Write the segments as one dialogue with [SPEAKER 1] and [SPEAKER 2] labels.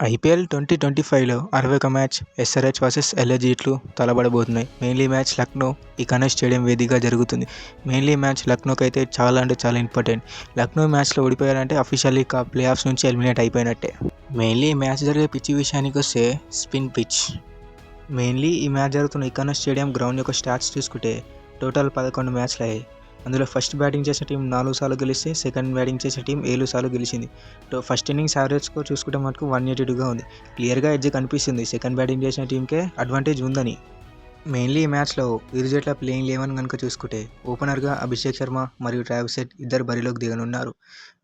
[SPEAKER 1] IPL 2025లో 61 match SRH versus LSG జట్లు తలపడబోతున్నాయి. Mainly match Lucknow Ekana stadium వేదికగా జరుగుతుంది. మెయిన్లీ మ్యాచ్ లక్నోకి అయితే చాలా ఇంపార్టెంట్. లక్నో మ్యాచ్లో ఓడిపోయారంటే అఫీషియల్లీ ప్లే ఆఫ్స్ నుంచి ఎలిమినేట్ అయిపోయినట్టే. మెయిన్లీ మ్యాచ్ జరిగే పిచ్ విషయానికి వస్తే స్పిన్ పిచ్. మెయిన్లీ ఈ మ్యాచ్ జరుగుతున్న ఇకానా స్టేడియం గ్రౌండ్ యొక్క స్టాట్స్ చూసుకుంటే టోటల్ 11 మ్యాచ్లు అయ్యాయి. అందులో ఫస్ట్ బ్యాటింగ్ చేసిన టీం 4 సార్లు గెలిస్తే సెకండ్ బ్యాటింగ్ చేసిన టీం 7 సార్లు గెలిచింది. ఫస్ట్ ఇన్నింగ్స్ యావరేజ్ స్కోర్ చూసుకుంటే మనకు 182గా ఉంది. క్లియర్గా ఎడ్జ్ కనిపిస్తుంది సెకండ్ బ్యాటింగ్ చేసిన టీంకే అడ్వాంటేజ్ ఉందని. మెయిన్లీ ఈ మ్యాచ్లో ఇరు జట్ల ప్లేయింగ్ 11 కనుక చూసుకుంటే ఓపెనర్గా అభిషేక్ శర్మ మరియు ట్రావిస్ హెడ్ ఇద్దరు బరిలోకి దిగనున్నారు.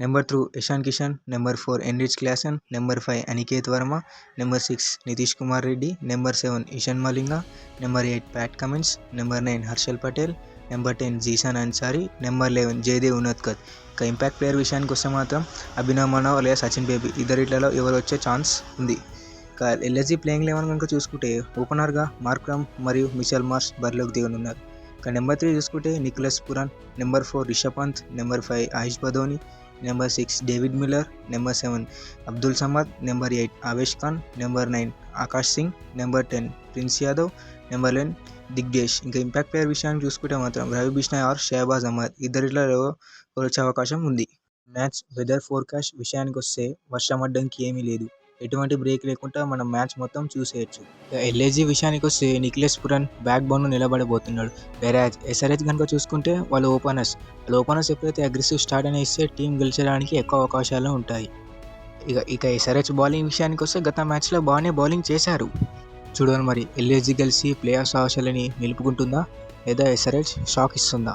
[SPEAKER 1] Number 2 Ishan Kishan, number 4 Heinrich Klaasen, number 5 Aniket Varma, number 6 Nitish Kumar Reddy, number 7 Eshan Malinga, number 8 Pat Cummins, number 9 Harshal Patel, number 10 Zeeshan Ansari, number 11 Jaydev Unadkat. ఇక ఇంపాక్ట్ ప్లేయర్ విషయానికి వస్తే మాత్రం అభినవ్ మనావ్ లేదా సచిన్ బేబీ ఇద్దరిట్లలో ఎవరు వచ్చే ఛాన్స్ ఉంది. ఇక ఎల్ఎస్జీ ప్లేయింగ్ 11 కనుక చూసుకుంటే ఓపెనర్గా మార్క్రమ్ మరియు మిచెల్ మార్ష్ బరిలోకి దిగనున్నారు. ఇక నెంబర్ 3 చూసుకుంటే Nicholas Pooran, number 4 Rishabh Pant, number 5 Ayush Badoni, number 6 David Miller, number 7 Abdul Samad, number 8 Avesh Khan, number 9 Akash Singh, number 10 Prince Yadav, number 11 Digvesh. ఇంకా ఇంపాక్ట్ ప్లేయర్ విషయాన్ని చూసుకుంటే మాత్రం రవి బిష్నాయ్ ఆర్ షహబాజ్ అహ్మద్ ఇద్దరిలో వచ్చే అవకాశం ఉంది. మ్యాచ్ వెదర్ ఫోర్కాస్ట్ విషయానికి వస్తే వర్షం అడ్డంకి ఏమీ లేదు. ఎటువంటి బ్రేక్ లేకుండా మనం మ్యాచ్ మొత్తం చూసేయచ్చు. ఎల్ఎస్జీ విషయానికి వస్తే నికోలస్ పురాన్ బ్యాక్ బౌన్ నిలబడబోతున్నాడు. వేరాజ్ ఎస్ఆర్హెచ్ కనుక చూసుకుంటే వాళ్ళ ఓపెనర్స్ ఎప్పుడైతే అగ్రెసివ్ స్టార్ట్ అని ఇస్తే టీం గెలిచడానికి ఎక్కువ అవకాశాలు ఉంటాయి. ఇక ఎస్ఆర్హెచ్ బౌలింగ్ విషయానికి వస్తే గత మ్యాచ్లో బాగానే బౌలింగ్ చేశారు. చూడాలి మరి ఎల్ఎస్జీ గెలిచి ప్లే ఆఫ్స్ అవకాశాలని నిలుపుకుంటుందా లేదా ఎస్ఆర్హెచ్ షాక్ ఇస్తుందా?